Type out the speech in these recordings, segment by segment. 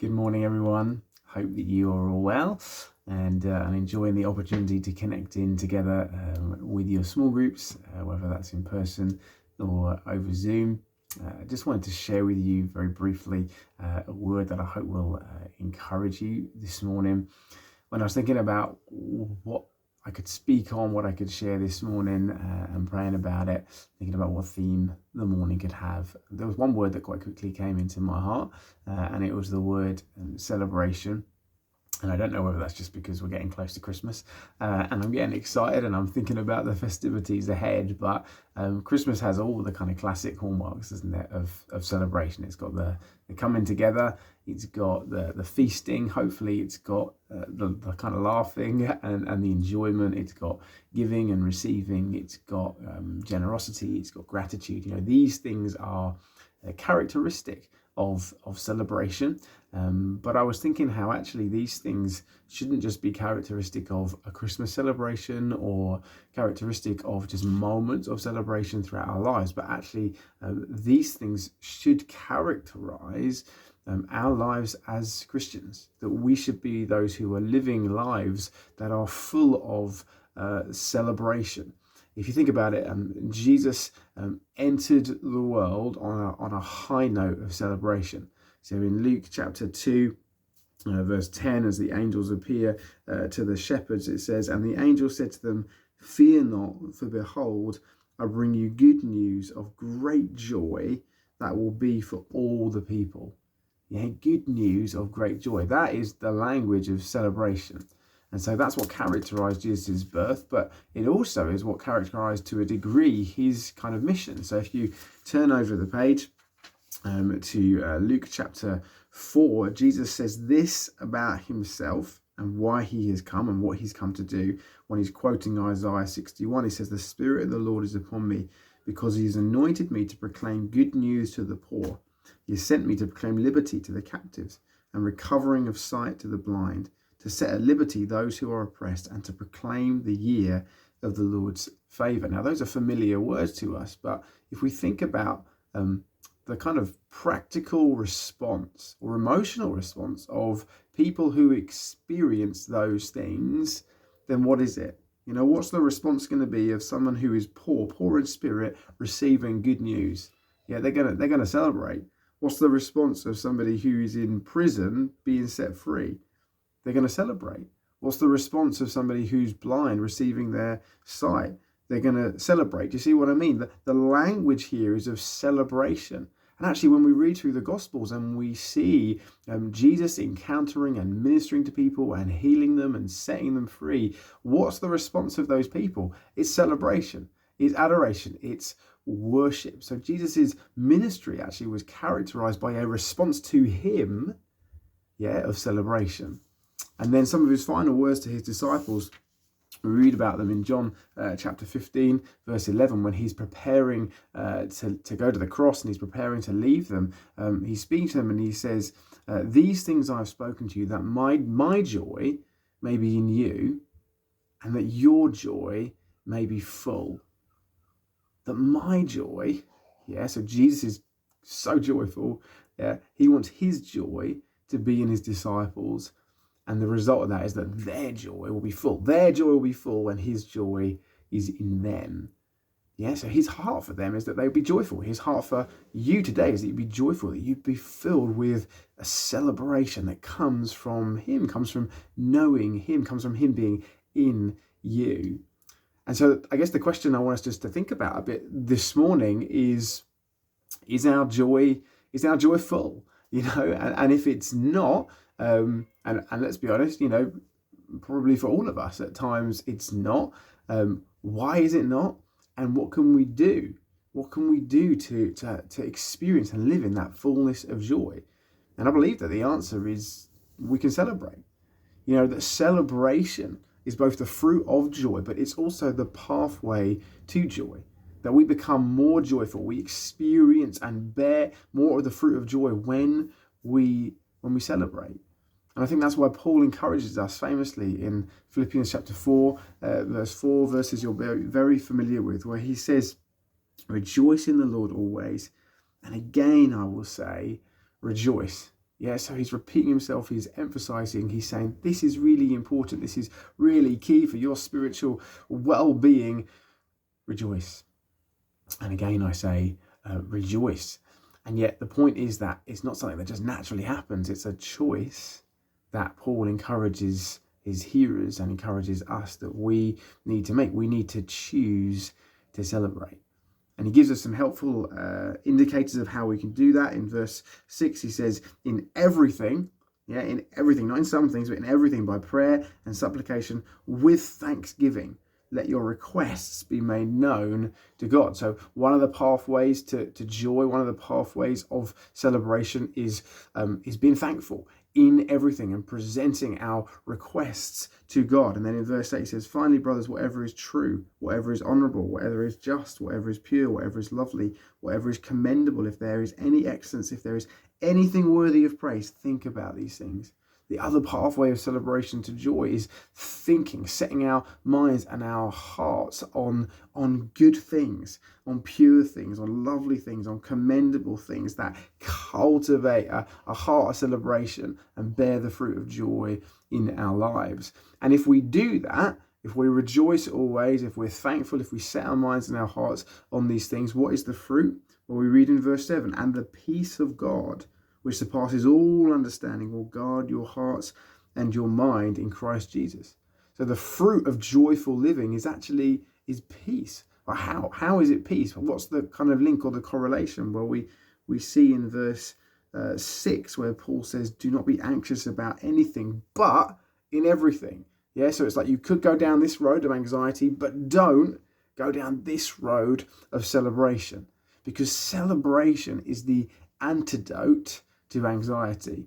Good morning, everyone. Hope that you are all well and enjoying the opportunity to connect in together with your small groups, whether that's in person or over Zoom. I just wanted to share with you very briefly a word that I hope will encourage you this morning. When I was thinking about what I could speak on, what I could share this morning, and praying about it, thinking about what theme the morning could have, there was one word that quite quickly came into my heart, and it was the word celebration. And I don't know whether that's just because we're getting close to Christmas and I'm getting excited and I'm thinking about the festivities ahead. But Christmas has all the kind of classic hallmarks, doesn't it, of celebration. It's got the coming together. It's got the feasting. Hopefully it's got the kind of laughing and the enjoyment. It's got giving and receiving. It's got generosity. It's got gratitude. These things are characteristic of celebration. But I was thinking how actually these things shouldn't just be characteristic of a Christmas celebration or characteristic of just moments of celebration throughout our lives, but actually these things should characterize our lives as Christians, that we should be those who are living lives that are full of celebration. If you think about it, Jesus entered the world on a high note of celebration. So in Luke chapter 2, verse 10, as the angels appear to the shepherds, it says, "And the angel said to them, 'Fear not, for behold, I bring you good news of great joy that will be for all the people.'" Yeah, good news of great joy. That is the language of celebration. And so that's what characterized Jesus' birth, but it also is what characterized to a degree his kind of mission. So if you turn over the page to Luke chapter 4, Jesus says this about himself and why he has come and what he's come to do. When he's quoting Isaiah 61, he says, "The Spirit of the Lord is upon me, because he has anointed me to proclaim good news to the poor. He has sent me to proclaim liberty to the captives and recovering of sight to the blind, to set at liberty those who are oppressed, and to proclaim the year of the Lord's favour." Now, those are familiar words to us, but if we think about the kind of practical response or emotional response of people who experience those things, then what is it? What's the response going to be of someone who is poor in spirit, receiving good news? Yeah, they're gonna celebrate. What's the response of somebody who is in prison being set free? They're going to celebrate. What's the response of somebody who's blind receiving their sight? They're going to celebrate. Do you see what I mean? The language here is of celebration. And actually, when we read through the Gospels and we see Jesus encountering and ministering to people and healing them and setting them free, what's the response of those people? It's celebration. It's adoration. It's worship. So Jesus' ministry actually was characterized by a response to him, of celebration. And then some of his final words to his disciples, we read about them in John chapter 15, verse 11, when he's preparing to go to the cross and he's preparing to leave them. He's speaking to them and he says, "These things I have spoken to you, that my joy may be in you and that your joy may be full." That my joy, so Jesus is so joyful, he wants his joy to be in his disciples. And the result of that is that their joy will be full. Their joy will be full when his joy is in them. So his heart for them is that they would be joyful. His heart for you today is that you'd be joyful, that you'd be filled with a celebration that comes from him, comes from knowing him, comes from him being in you. And so I guess the question I want us just to think about a bit this morning is our joy full? And if it's not, and let's be honest, probably for all of us at times it's not. Why is it not? And what can we do? What can we do to experience and live in that fullness of joy? And I believe that the answer is we can celebrate. That celebration is both the fruit of joy, but it's also the pathway to joy. That we become more joyful, we experience and bear more of the fruit of joy when we celebrate. And I think that's why Paul encourages us famously in Philippians chapter 4, verse 4, verses you're very, very familiar with, where he says, "Rejoice in the Lord always. And again, I will say, rejoice." Yeah, so he's repeating himself, he's emphasizing, he's saying, this is really important, this is really key for your spiritual well-being. Rejoice. And again, I say, rejoice. And yet the point is that it's not something that just naturally happens. It's a choice that Paul encourages his hearers and encourages us that we need to make. We need to choose to celebrate. And he gives us some helpful indicators of how we can do that. In verse 6, he says, in everything, in everything, not in some things, but in everything, by prayer and supplication with thanksgiving, let your requests be made known to God. So one of the pathways to joy, one of the pathways of celebration is being thankful in everything and presenting our requests to God. And then in verse 8 it says, finally, brothers, whatever is true, whatever is honourable, whatever is just, whatever is pure, whatever is lovely, whatever is commendable, if there is any excellence, if there is anything worthy of praise, think about these things. The other pathway of celebration to joy is thinking, setting our minds and our hearts on good things, on pure things, on lovely things, on commendable things that cultivate a heart of celebration and bear the fruit of joy in our lives. And if we do that, if we rejoice always, if we're thankful, if we set our minds and our hearts on these things, what is the fruit? Well, we read in verse 7, and the peace of God, which surpasses all understanding, will guard your hearts and your mind in Christ Jesus. So the fruit of joyful living is peace. Well, how is it peace? What's the kind of link or the correlation? Well, we see in verse 6 where Paul says, do not be anxious about anything, but in everything. Yeah, so it's like you could go down this road of anxiety, but don't go down this road of celebration, because celebration is the antidote to anxiety.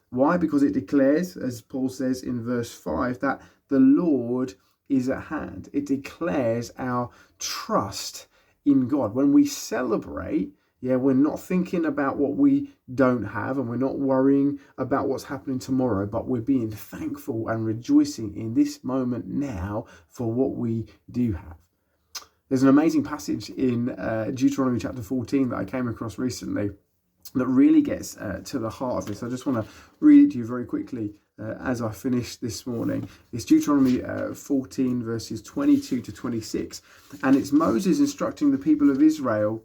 Why? Because it declares, as Paul says in verse 5, that the Lord is at hand. It declares our trust in God. When we celebrate, we're not thinking about what we don't have, and we're not worrying about what's happening tomorrow, but we're being thankful and rejoicing in this moment now for what we do have. There's an amazing passage in Deuteronomy chapter 14 that I came across recently that really gets to the heart of this. I just want to read it to you very quickly as I finish this morning. It's Deuteronomy 14 verses 22 to 26. And it's Moses instructing the people of Israel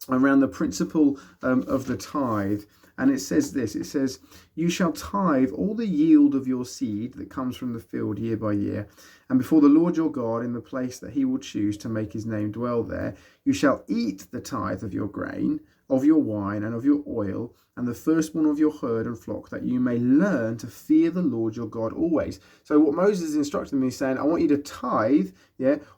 around the principle of the tithe. And it says this, it says, you shall tithe all the yield of your seed that comes from the field year by year. And before the Lord your God, in the place that he will choose to make his name dwell there, you shall eat the tithe of your grain, of your wine, and of your oil, and the firstborn of your herd and flock, that you may learn to fear the Lord your God always. So what Moses is instructing me is saying, I want you to tithe,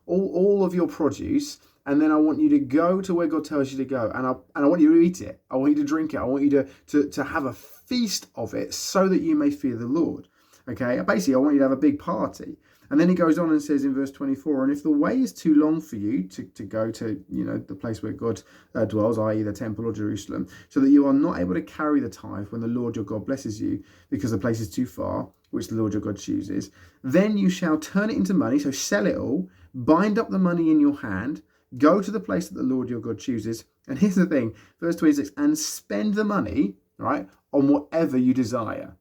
all of your produce, and then I want you to go to where God tells you to go, and I want you to eat it. I want you to drink it. I want you to have a feast of it so that you may fear the Lord. Okay, basically I want you to have a big party. And then he goes on and says in verse 24, and if the way is too long for you to go to, the place where God dwells, i.e. the temple or Jerusalem, so that you are not able to carry the tithe when the Lord your God blesses you, because the place is too far, which the Lord your God chooses, then you shall turn it into money, so sell it all, bind up the money in your hand, go to the place that the Lord your God chooses. And here's the thing, verse 26, and spend the money, right, on whatever you desire.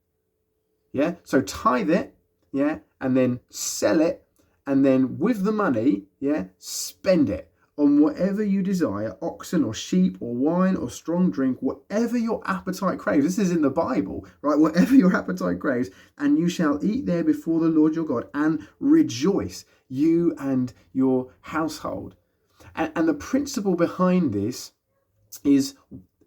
Yeah, so tithe it, and then sell it, and then with the money, spend it on whatever you desire, oxen or sheep or wine or strong drink, whatever your appetite craves. This is in the Bible, right? Whatever your appetite craves, and you shall eat there before the Lord your God and rejoice, you and your household. And the principle behind this is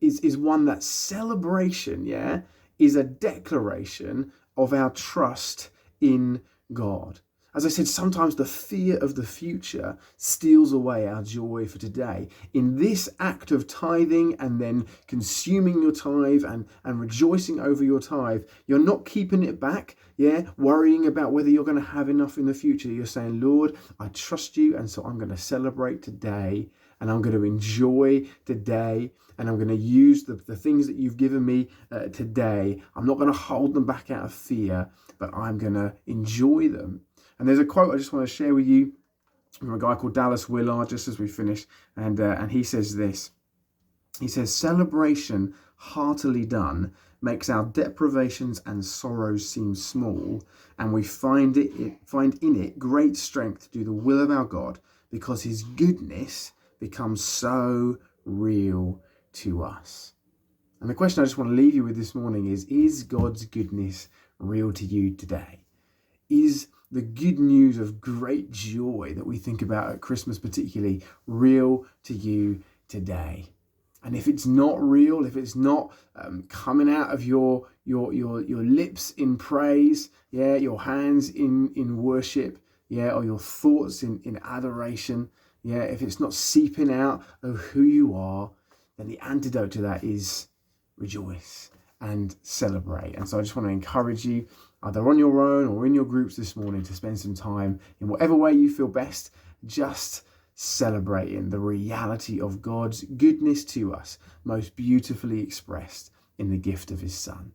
one that celebration, is a declaration of our trust in God. As I said, sometimes the fear of the future steals away our joy for today. In this act of tithing and then consuming your tithe and rejoicing over your tithe, you're not keeping it back, worrying about whether you're going to have enough in the future. You're saying, Lord, I trust you, and so I'm going to celebrate today, and I'm going to enjoy today, and I'm going to use the things that you've given me today. I'm not going to hold them back out of fear, but I'm going to enjoy them. And there's a quote I just want to share with you from a guy called Willard, just as we finish, and he says this. He says, celebration heartily done makes our deprivations and sorrows seem small, and we find in it great strength to do the will of our God, because his goodness becomes so real to us. And the question I just want to leave you with this morning is God's goodness real to you today? Is the good news of great joy that we think about at Christmas particularly real to you today? And if it's not real, if it's not coming out of your lips in praise, your hands in worship, or your thoughts in adoration, if it's not seeping out of who you are, then the antidote to that is rejoice and celebrate. And so I just want to encourage you, either on your own or in your groups this morning, to spend some time in whatever way you feel best, just celebrating the reality of God's goodness to us, most beautifully expressed in the gift of his Son.